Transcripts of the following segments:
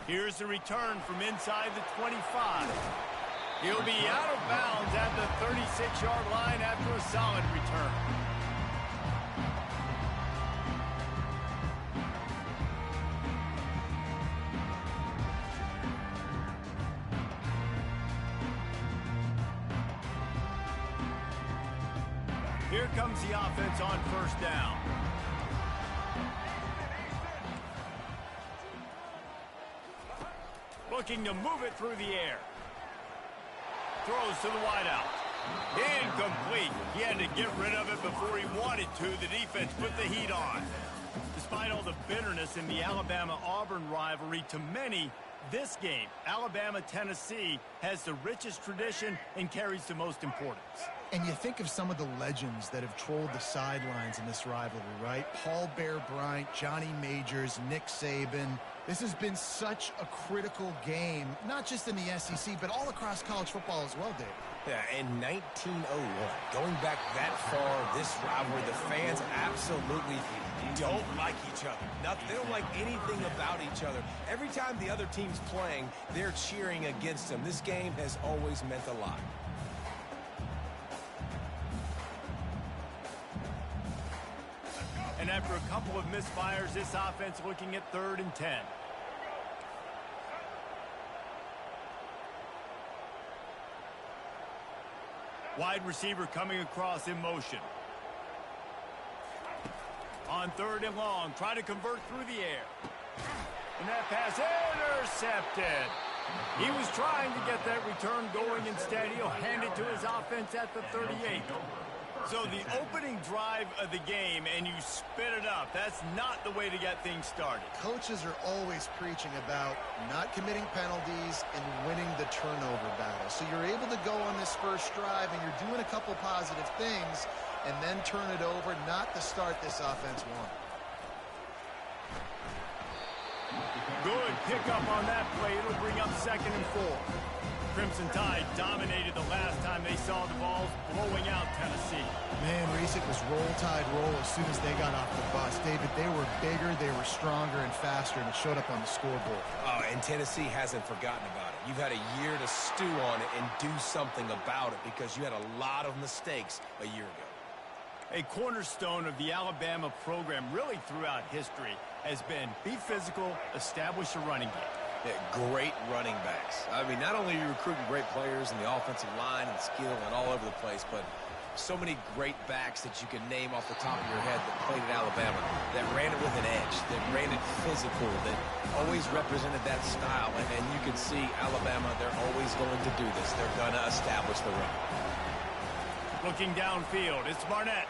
Here's the return from inside the 25. He'll be out of bounds at the 36-yard line after a solid return. Here comes the offense on first down. Looking to move it through the air. Throws to the wideout. Incomplete. He had to get rid of it before he wanted to. The defense put the heat on. Despite all the bitterness in the Alabama-Auburn rivalry, to many, this game, Alabama-Tennessee, has the richest tradition and carries the most importance. And you think of some of the legends that have trolled the sidelines in this rivalry, right? Paul Bear Bryant, Johnny Majors, Nick Saban. This has been such a critical game, not just in the SEC, but all across college football as well, Dave. Yeah, in 1901, going back that far, this rivalry, the fans absolutely don't like each other. They don't like anything about each other. Every time the other team's playing, they're cheering against them. This game has always meant a lot. And after a couple of misfires, this offense looking at 3rd and 10. Wide receiver coming across in motion. On 3rd and long, try to convert through the air. And that pass intercepted. He was trying to get that return going. Instead, he'll hand it to his offense at the 38. So the opening drive of the game, and you spit it up. That's not the way to get things started. Coaches are always preaching about not committing penalties and winning the turnover battle. So you're able to go on this first drive, and you're doing a couple positive things, and then turn it over, not the start this offense wanted. Good pickup on that play. It'll bring up 2nd and 4. Crimson Tide dominated the last time they saw the balls, blowing out Tennessee. Man, Reese, it was roll tide roll as soon as they got off the bus. David, they were bigger, they were stronger and faster, and it showed up on the scoreboard. Oh, and Tennessee hasn't forgotten about it. You've had a year to stew on it and do something about it because you had a lot of mistakes a year ago. A cornerstone of the Alabama program really throughout history has been be physical, establish a running game. Yeah, great running backs. I mean, not only are you recruiting great players in the offensive line and skill and all over the place, but so many great backs that you can name off the top of your head that played at Alabama, that ran it with an edge, that ran it physical, that always represented that style. And you can see Alabama, they're always going to do this. They're going to establish the run. Looking downfield, it's Barnett.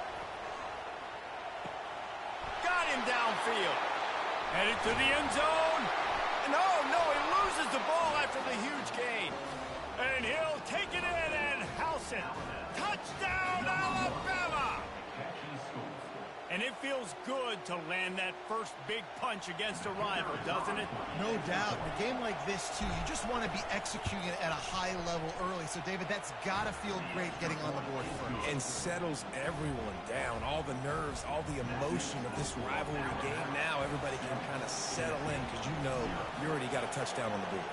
Got him downfield. Headed to the end zone. No, he loses the ball after the huge gain. And he'll take it in and house it. Touchdown, Alabama! And it feels good to land that first big punch against a rival, doesn't it? No doubt. In a game like this, too, you just want to be executing it at a high level early. So, David, that's got to feel great getting on the board first. And settles everyone down. All the nerves, all the emotion of this rivalry game. Now everybody can kind of settle in because you know you already got a touchdown on the board.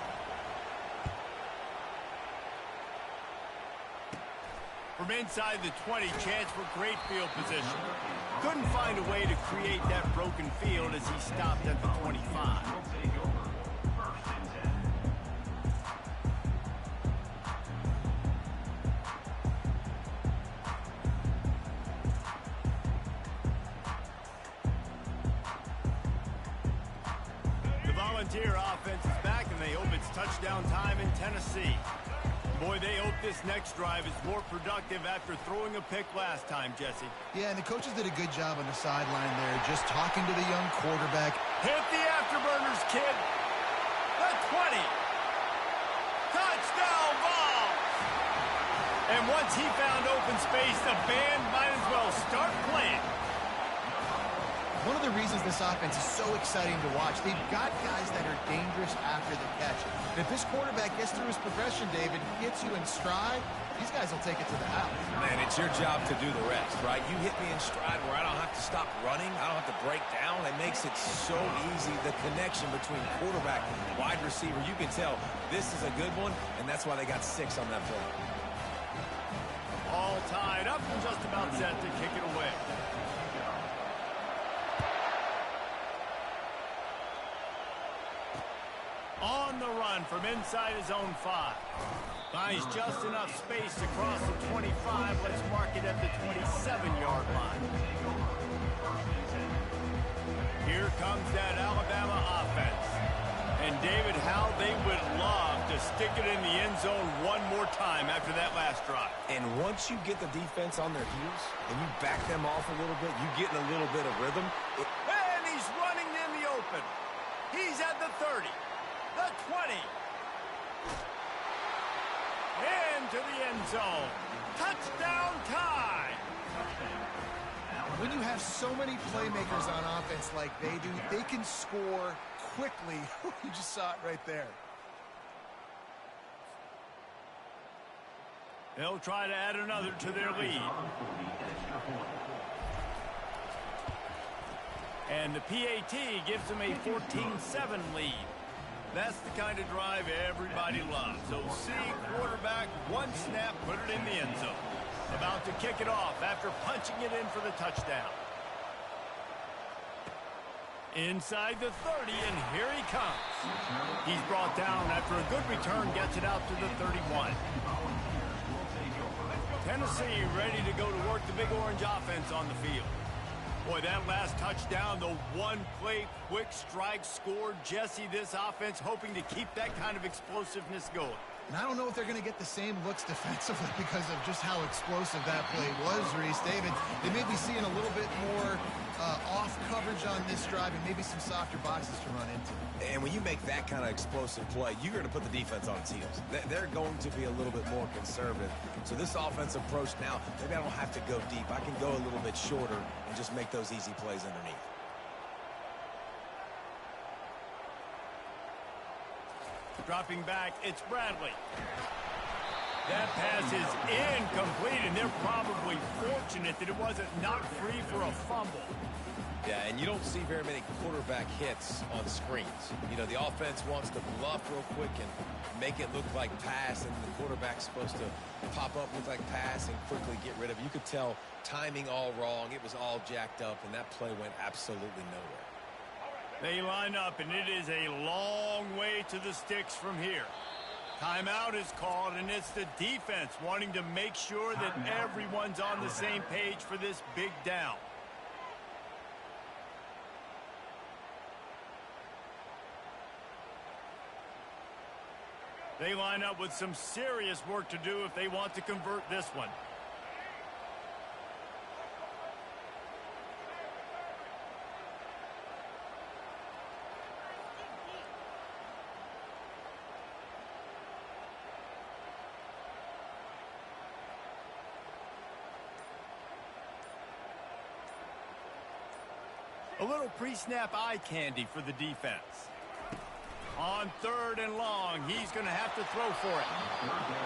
From inside the 20, chance for great field position. Couldn't find a way to create that broken field as he stopped at the 25. The Volunteer offense is back, and they hope it's touchdown time in Tennessee. Boy, they hope this next drive is more productive after throwing a pick last time, Jesse. Yeah, and the coaches did a good job on the sideline there, just talking to the young quarterback. Hit the afterburners, kid. The 20. Touchdown ball. And once he found open space, the band might as well start playing. One of the reasons this offense is so exciting to watch. They've got guys that are dangerous after the catch. And if this quarterback gets through his progression, David, gets you in stride, these guys will take it to the house. Man, it's your job to do the rest, right? You hit me in stride where I don't have to stop running. I don't have to break down. It makes it so easy. The connection between quarterback and wide receiver, you can tell this is a good one, and that's why they got 6 on that play. All tied up and just about set to kick it away. On the run from inside his own 5. Finds just enough space to cross the 25. Let's mark it at the 27-yard line. Here comes that Alabama offense. And David, how they would love to stick it in the end zone one more time after that last drive. And once you get the defense on their heels and you back them off a little bit, you get in a little bit of rhythm. And he's running in the open. He's at the 30, the 20. Into the end zone. Touchdown time. When you have so many playmakers on offense like they do, they can score quickly. You just saw it right there. They'll try to add another to their lead. And the PAT gives them a 14-7 lead. That's the kind of drive everybody loves. So see quarterback, one snap, put it in the end zone. About to kick it off after punching it in for the touchdown. Inside the 30, and here he comes. He's brought down after a good return, gets it out to the 31. Tennessee ready to go to work the Big Orange offense on the field. Boy, that last touchdown, the one-play quick strike scored. Jesse, this offense hoping to keep that kind of explosiveness going. And I don't know if they're going to get the same looks defensively because of just how explosive that play was, Reese. David, they may be seeing a little bit more off coverage on this drive and maybe some softer boxes to run into. And when you make that kind of explosive play, you're going to put the defense on its heels. They're going to be a little bit more conservative. So this offensive approach now, maybe I don't have to go deep. I can go a little bit shorter and just make those easy plays underneath. Dropping back, it's Bradley. That pass is incomplete, and they're probably fortunate that it wasn't knocked free for a fumble. Yeah, and you don't see very many quarterback hits on screens. You know, the offense wants to bluff real quick and make it look like pass, and the quarterback's supposed to pop up, look like pass, and quickly get rid of it. You could tell timing all wrong. It was all jacked up, and that play went absolutely nowhere. They line up, and it is a long way to the sticks from here. Timeout is called, and it's the defense wanting to make sure that everyone's on the same page for this big down. They line up with some serious work to do if they want to convert this one. A little pre-snap eye candy for the defense. On 3rd and long, he's going to have to throw for it.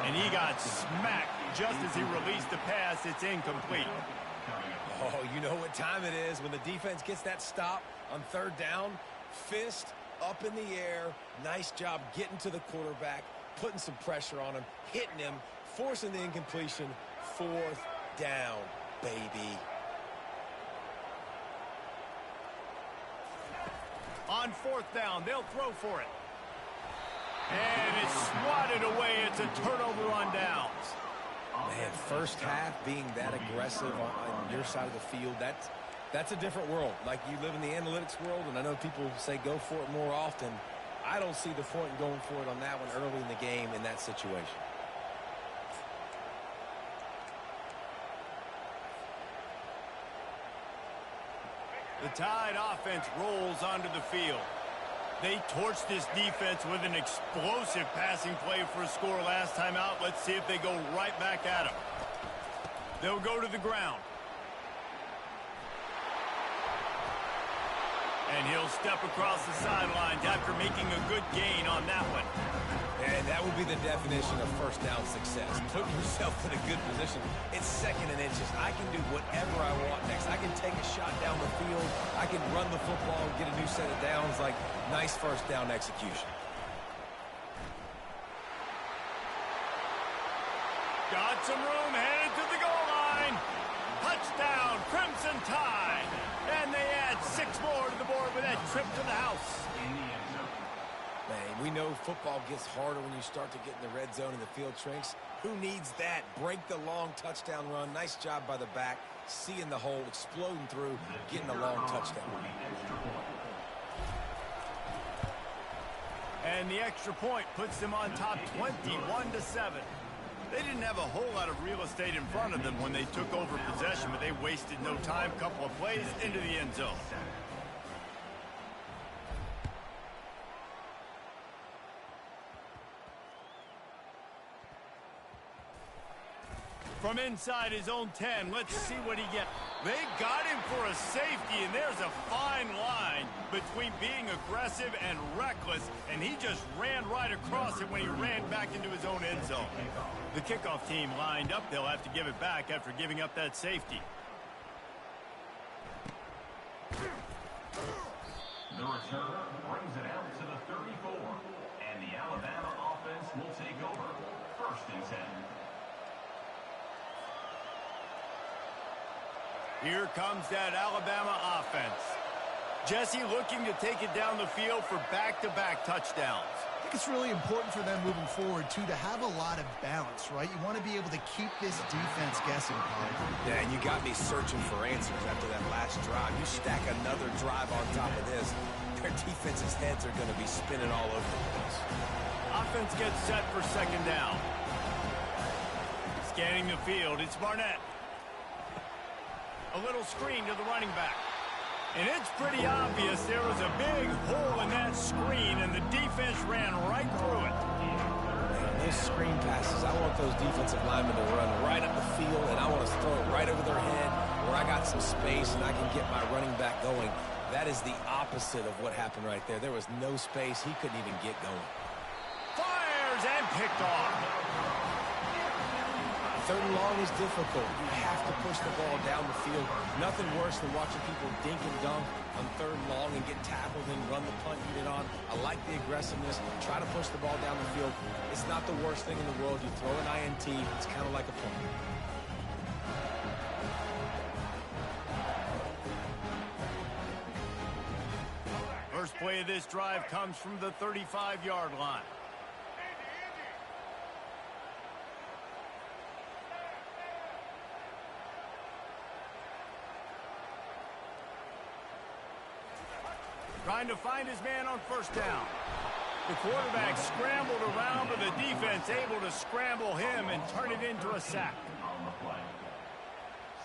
And he got smacked just as he released the pass. It's incomplete. Oh, you know what time it is when the defense gets that stop on 3rd down. Fist up in the air. Nice job getting to the quarterback, putting some pressure on him, hitting him, forcing the incompletion. 4th down, baby. On 4th down, they'll throw for it. And it's swatted away. It's a turnover on downs. Man, first half being that aggressive on your side of the field, that's a different world. Like, you live in the analytics world, and I know people say go for it more often. I don't see the point in going for it on that one early in the game in that situation. The Tide offense rolls onto the field. They torched this defense with an explosive passing play for a score last time out. Let's see if they go right back at them. They'll go to the ground. And he'll step across the sidelines after making a good gain on that one. And that would be the definition of first down success. Put yourself in a good position. It's second and inches. I can do whatever I want next. I can take a shot down the field. I can run the football and get a new set of downs. Like, nice first down execution. Got some room, headed to the goal line. Touchdown, Crimson Tide. And they add 6 more to the board with that trip to the house. Man, we know football gets harder when you start to get in the red zone and the field shrinks. Who needs that? Break the long touchdown run. Nice job by the back. Seeing the hole, exploding through, getting a long touchdown. And the extra point puts them on top 21-7. They didn't have a whole lot of real estate in front of them when they took over possession, but they wasted no time. Couple of plays into the end zone. From inside his own 10, let's see what he gets. They got him for a safety, and there's a fine line between being aggressive and reckless, and he just ran right across it when he ran back into his own end zone. The kickoff team lined up. They'll have to give it back after giving up that safety. The returner brings it out to the 34, and the Alabama offense will take over. 1st and 10. Here comes that Alabama offense. Jesse looking to take it down the field for back-to-back touchdowns. I think it's really important for them moving forward, too, to have a lot of balance, right? You want to be able to keep this defense guessing, Paul. Yeah, and you got me searching for answers after that last drive. You stack another drive on top of this, their defense's heads are going to be spinning all over the place. Offense gets set for 2nd down. Scanning the field, it's Barnett. A little screen to the running back. And it's pretty obvious there was a big hole in that screen, and the defense ran right through it. Man, those screen passes, I want those defensive linemen to run right up the field, and I want to throw it right over their head where I got some space and I can get my running back going. That is the opposite of what happened right there. There was no space. He couldn't even get going. Fires and picked off. 3rd and long is difficult. You have to push the ball down the field. Nothing worse than watching people dink and dunk on 3rd and long and get tackled and run the punt unit on. I like the aggressiveness. Try to push the ball down the field. It's not the worst thing in the world. You throw an INT. It's kind of like a punt. First play of this drive comes from the 35-yard line. Trying to find his man on 1st down. The quarterback scrambled around, but the defense able to scramble him and turn it into a sack. On the play.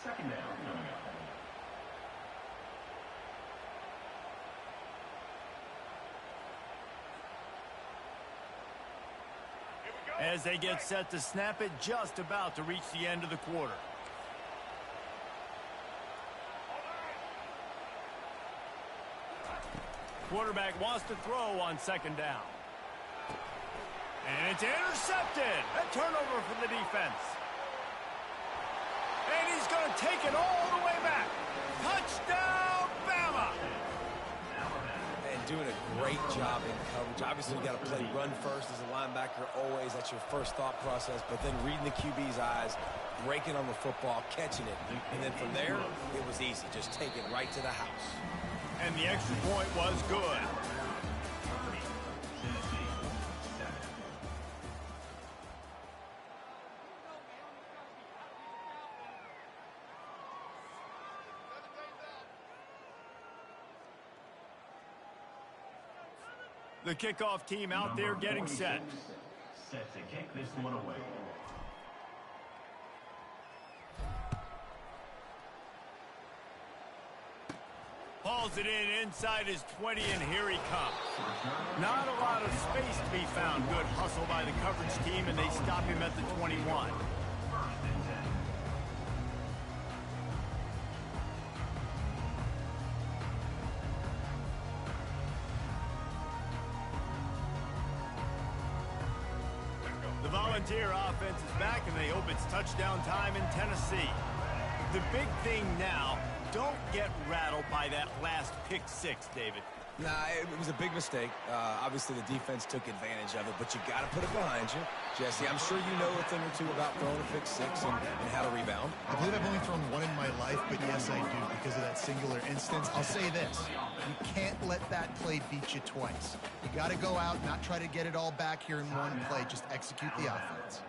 2nd down coming up. As they get set to snap it, just about to reach the end of the quarter. Quarterback wants to throw on 2nd down. And it's intercepted. A turnover for the defense. And he's going to take it all the way back. Touchdown, Bama! And doing a great job in coverage. Obviously, you got to play run first as a linebacker always. That's your first thought process. But then reading the QB's eyes, breaking on the football, catching it. And then from there, it was easy. Just take it right to the house. And the extra point was good. The kickoff team out there getting set. Set to kick this one away. Hauls it in inside his 20, and here he comes. Not a lot of space to be found. Good hustle by the coverage team, and they stop him at the 21. The Volunteer offense is back, and they hope it's touchdown time in Tennessee. The big thing now, don't get rattled by that last pick six, David. Nah, it was a big mistake. Obviously, the defense took advantage of it, but you got to put it behind you. Jesse, I'm sure you know a thing or two about throwing a pick six and how to rebound. I believe I've only thrown one in my life, but yes, I do, because of that singular instance. I'll say this. You can't let that play beat you twice. You got to go out, not try to get it all back here in one play. Just execute the offense.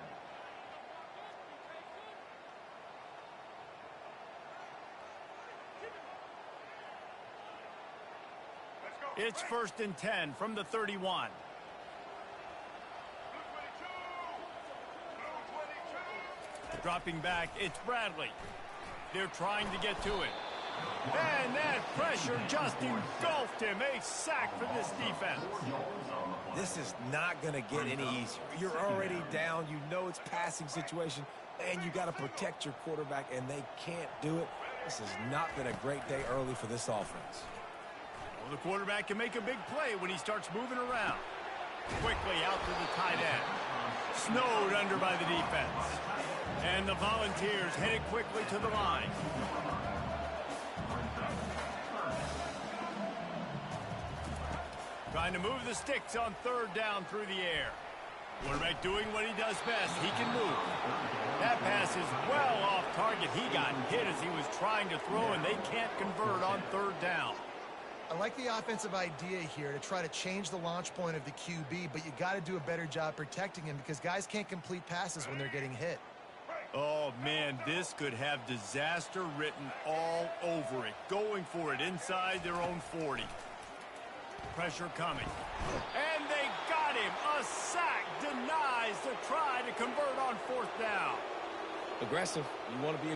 It's 1st and 10 from the 31. Dropping back, it's Bradley. They're trying to get to it. And that pressure just engulfed him. A sack for this defense. This is not going to get any easier. You're already down. You know it's passing situation, and you got to protect your quarterback, and they can't do it. This has not been a great day early for this offense. Well, the quarterback can make a big play when he starts moving around. Quickly out to the tight end. Snowed under by the defense. And the Volunteers headed quickly to the line. Trying to move the sticks on 3rd down through the air. Quarterback doing what he does best. He can move. That pass is well off target. He got hit as he was trying to throw, and they can't convert on 3rd down. I like the offensive idea here to try to change the launch point of the QB, but you got to do a better job protecting him because guys can't complete passes when they're getting hit. Oh, man, this could have disaster written all over it. Going for it inside their own 40. Pressure coming. And they got him. A sack denies the try to convert on 4th down. Aggressive. You want to be